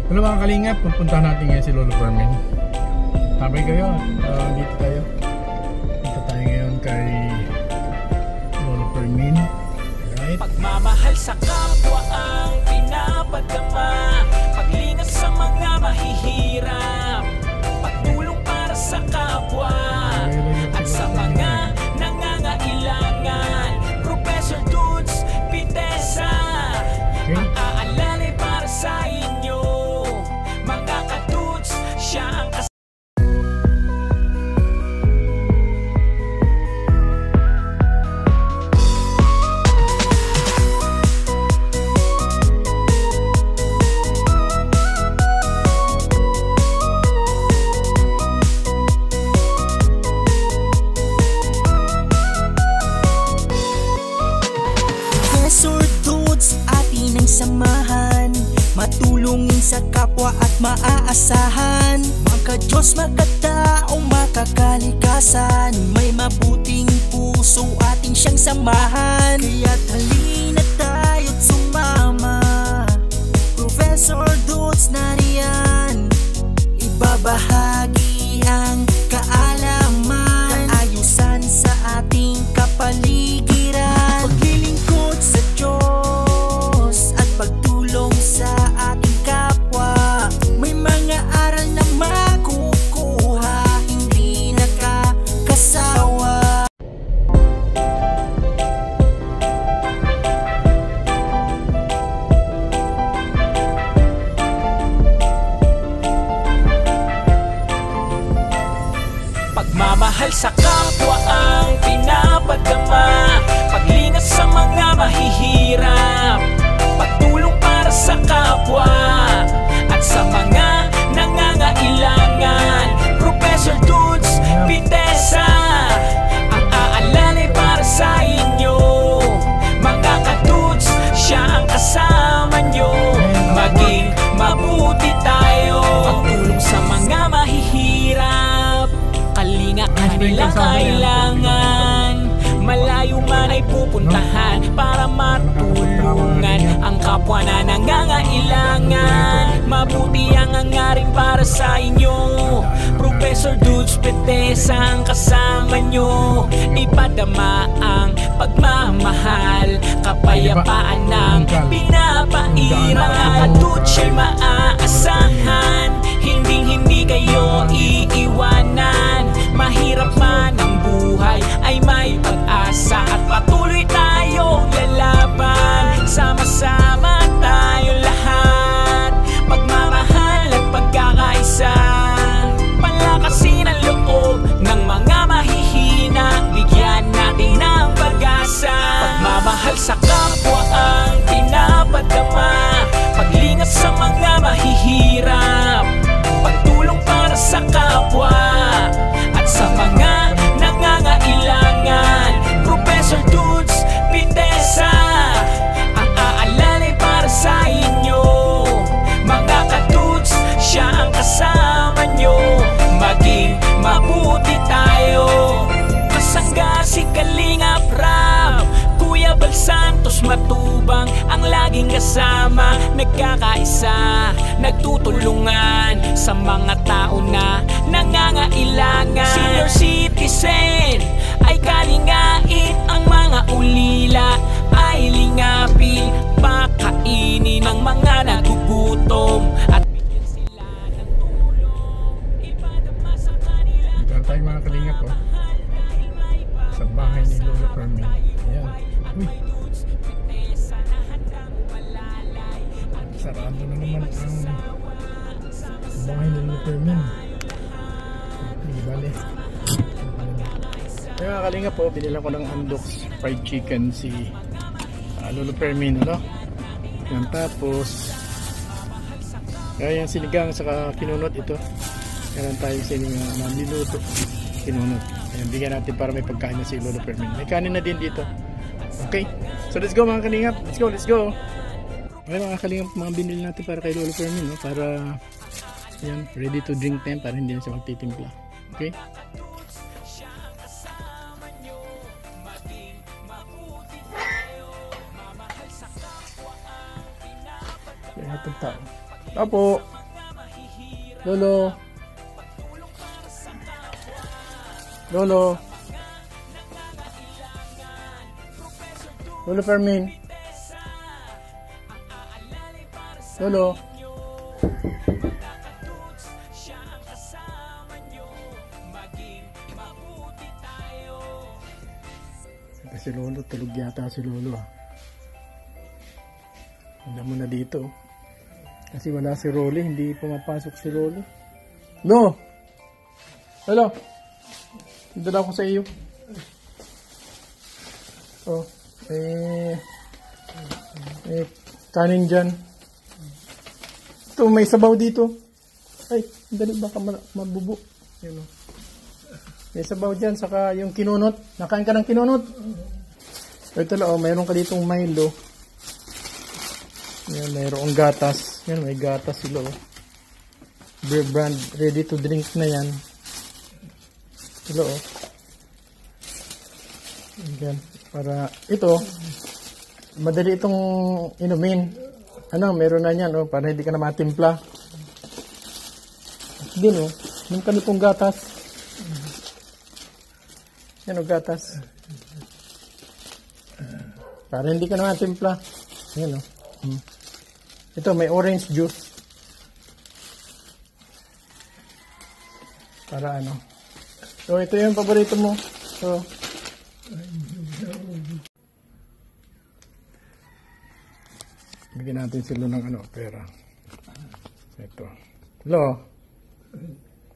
Hello mga kalingap, pupuntahan natin ngayon si Lolo Fermin. Sabay kayo, dito tayo. Dito tayo ngayon kay Lolo Fermin. Right? Pagmamahal sa kapwa ang pinapadama, paglingat sa mga mahihirap, pagtulong para sa kapwa at sa mga nangangailangan. Professor Dudes Pitesa, ang aalalay para sa inyo, mga kadudes, siya ang samahan, matulungin sa kapwa at maaasahan. Maka-Diyos, makatao, makakalikasan, may mabuting puso ating siyang samahan. Kaya't halina tayo't sumama, Professor Dudes nariyan, ibabahagi ang kaalaman, kaayusan sa ating kapaligiran, paglilingkod sa Diyos, pagtulong sa ating kapwa. May mga aral na makukuha, hindi nakakasawa. Pagmamahal sa kapwa ang pinapadama, paglingat sa mga mahihirap, pagtulong para sa kapwa at sa mga nangangailangan. Professor Dudes Pitesa, ang aalalay para sa inyo, mga kadudes, siya ang kasama nyo. Maging mabuti tayo, pagtulong sa mga mahihirap, kalinga kanilang kailangan. Malayo man ay pupuntahan para matulungan ang kapwa na nangangailangan. Mabuti ang hangarin para sa inyo, Professor Dudes Pitesa ang kasama nyo. Ipadama ang pagmamahal, kapayapaan ng pinapaira. Mga kadudes ay maaasahan, hindi kayo iiwanan. Mahirap man ang buhay ay may pag-asa at patuloy tayong lalaban. Sama-sama tayo lahat, pagmamahal at pagkakaisa, palakasin ang loob ng mga mahihina, bigyan natin ng pag-asa. Pagmamahal sa kapwa ang pinapadama, paglingat sa mga mahihirap, pagtulong para sa kapwa at sa mga nangangailangan. Professor Dudes Pitesa, ang aalalay para sa inyo, mga kadudes, siya ang kasama nyo. Maging mabuti tayo, kasangga si Kalingap Rap, Kuya Bal Santos Matubang ang laging kasama. Nagkakaisa, nagtutulungan sa mga tao na nangangailangan. Senior citizen ay kalingain, ang mga ulila ay lingapin, pakainin ng mga nagugutom at bigyan sila ng tulong, ipadama sa kanila. Dito tayo mga kalingap po, sa bahay ni Lolo Fermin. Ayan. Uy, sarado na naman ang bahay ni Lolo Fermin. Hindi bale. Kaya mga kalingap po, binilang ko ng Andox fried chicken si Lolo Fermin, no? Yan, tapos kaya yung sinigang saka kinunot ito. Meron tayong sinigang na niluto, kinunot. Ayan, bigyan natin para may pagkain na si Lolo Fermin. May kanin na din dito. Okay, so let's go mga kalingap. Let's go. Okay mga kalingap, mga binili natin para kay Lolo Fermin, no? Para yan, ready to drink time, para hindi na siya magtitimpla. Okay. Kaya itong tao. Opo. Lolo. Lolo. Lolo Fermin. Lolo. Si Lolo, tulog yata si Lolo. Wala mo na dito. Kasi wala si Rolly, hindi pumapasok si Lolo. No! Hello! Dala ko sa iyo. Oh, kanin dyan. Ito, may sabaw dito. Ay, dali baka mabubo. Yan, oh. May sabaw dyan, saka yung kinunot. Nakain ka ng kinunot? Ito lang, oh, mayroon ka ditong Milo. Yan, mayroong gatas. Yan, may gatas sila, oh. Beer brand, ready to drink na yan. Hello, oh. Yan, para, ito, madali itong inumin. Ano, meron na yan, oh, para hindi ka na matimpla. Din, oh, yung kanipong gatas. Yan, oh, gatas. Para hindi ka na matimpla. Yan, oh. Ito, may orange juice. Para ano. So, ito yung paborito mo. So, bigyan natin sila ng ano, pera. Ito. Hello.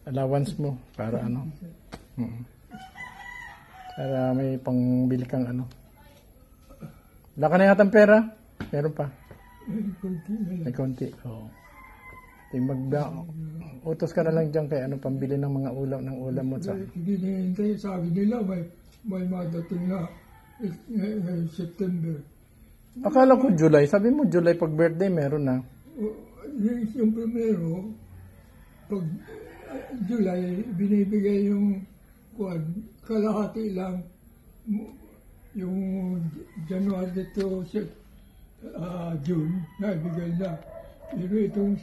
Allowance mo. Para ano. Para may pangbili kang ano. Wala ka na yata ng pera? Meron pa. May konti. Oo. Utos ka na lang dyan kay ano, pambili ng mga ulam mo sa... Hindi nihintay, sabi nila may madating na September. Akala ko July. Sabi mo July pag birthday meron na. Yung primero, pag July, binibigay yung kalahati lang yung January to June, naibigay na. Pero itong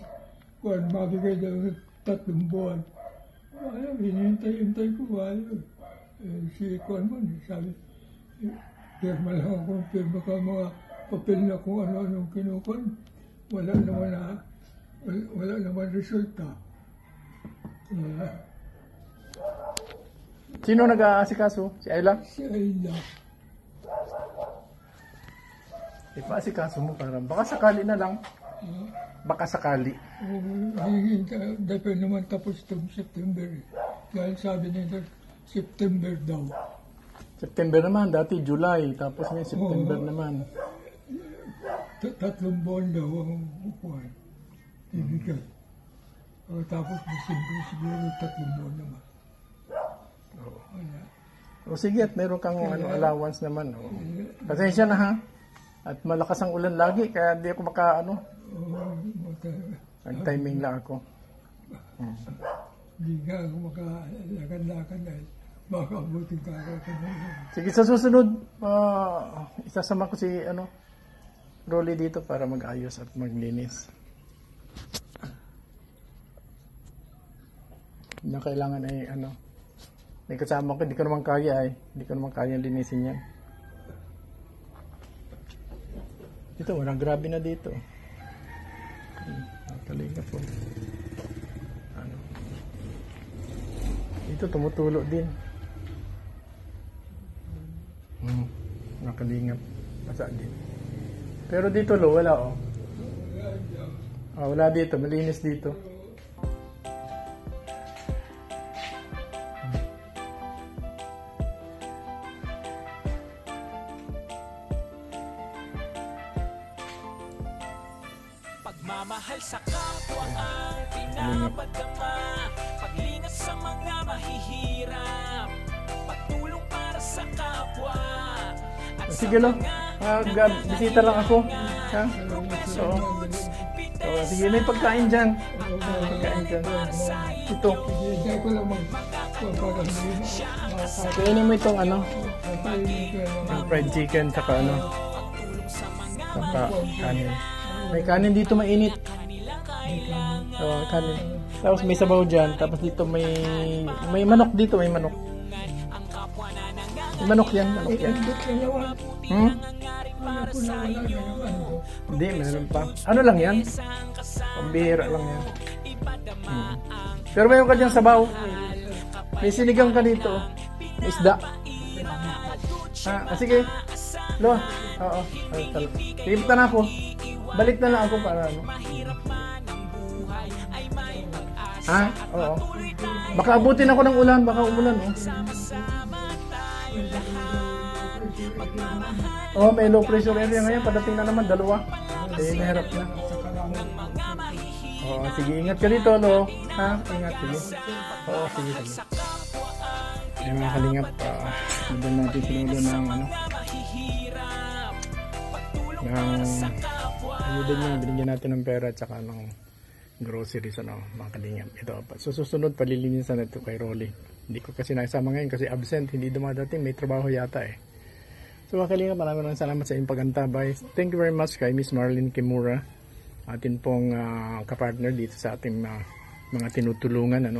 mabigay daw 3 buwan. Ayaw, hinihintay ko. Ayaw. Si Kwan mo, sabi, pirma lang ako, pirma ka mga papel na kung ano-anong kinukuhan. Wala naman resulta. Sino nag-aasikaso? Si Ayla? Si Ayla. Ipaasikaso mo para baka sakali na lang. Baka sakali. Dapat naman tapos itong September. Dahil sabi nila, September daw. September naman, dati July, tapos may September naman. 3 buwan daw ang upuan. Ibigay. Tapos December siguro 3 buwan naman. O sige, at meron kang allowance naman. O. Pasensya na ha. At malakas ang ulan lagi, kaya hindi ako nag-timing lang ako. Hindi nga ako makalakad-lakad dahil baka abutin ka ako. Sige, sa susunod, isasama ko si Rolly dito para mag-ayos at maglinis. Hindi na kailangan ay may kasama ko, hindi ko naman kaya linisin yan. Ito, walang grabe na dito. Nakalinga po. Ito, tumutulo din. Nakalingap. Basa din. Pero dito, wala, oh. Wala dito. Malinis dito. Pagmamahal sa kapwa ang pinapadama, paglingat sa mga mahihirap, pagtulong para sa kapwa. Sige lo, bisita lang ako. Ha? So, sige, may pagkain dyan. Ito. Hindi ko lang magpapagaling. Kainin mo itong fried chicken saka saka kanin. May kanin dito mainit. Oh, kanin. Tapos may sabaw dyan. Tapos dito may manok dito, may manok. May manok yan, manok yan. Handok na naman. Hmm? Wala po na wala na yung handok. Hindi, meron pa. Ano lang yan? Pambihira lang yan. Pero mayroon ka dyan sabaw. May sinigang ka dito. May isda. Sige. Lo. Oo. Sige, punta na ako. Balik na lang ako para ano. Oo. Baka abutin ako ng ulan. Baka umulan, oh. Oh, may low pressure area ngayon. Padating na naman, 2. Nahirap na. Oo, sige. Ingat ka dito, lo. Ingat, sige. Oo, sige. Ay, mga kalingap, nandun natin sinulo ng ayudan niya, binigyan natin ng pera at saka ng groceries, mga kalingap. Ito, susunod, palilinisan na ito kay Rolly. Hindi ko kasi nakisama ngayon kasi absent, hindi dumadating, may trabaho yata eh. So mga kalingap, maraming salamat sa inyong pagantabay. Thank you very much kay Miss Marlene Kimura, atin pong kapartner dito sa ating mga tinutulungan,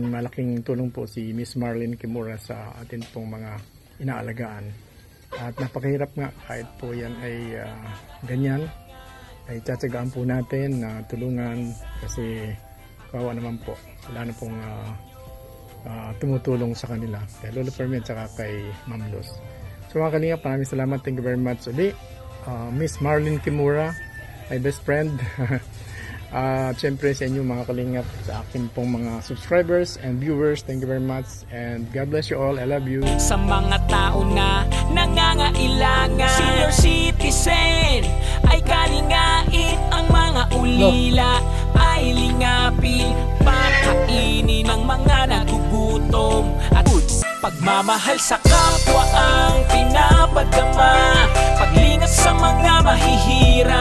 malaking tulong po si Miss Marlene Kimura sa atin pong mga inaalagaan. At napakahirap nga kahit po yan ay ganyan, ay tsatsagaan po natin na tulungan kasi kawawa naman po. Wala na pong tumutulong sa kanila. Kay Lolo Fermin at saka kay Ma'am Luz. So mga kalingap, maraming salamat. Thank you very much uli. Miss Marlene Kimura, my best friend. Siyempre sa inyo mga kalingap, sa akin pong mga subscribers and viewers, thank you very much and God bless you all. I love you. Sa mga tao na nangangailangan, senior citizen ay kalingain, ang mga ulila ay lingapin, pakainin ng mga nagugutom at pagmamahal sa kapwa ang pinapadama, paglingas sa mga mahihirap.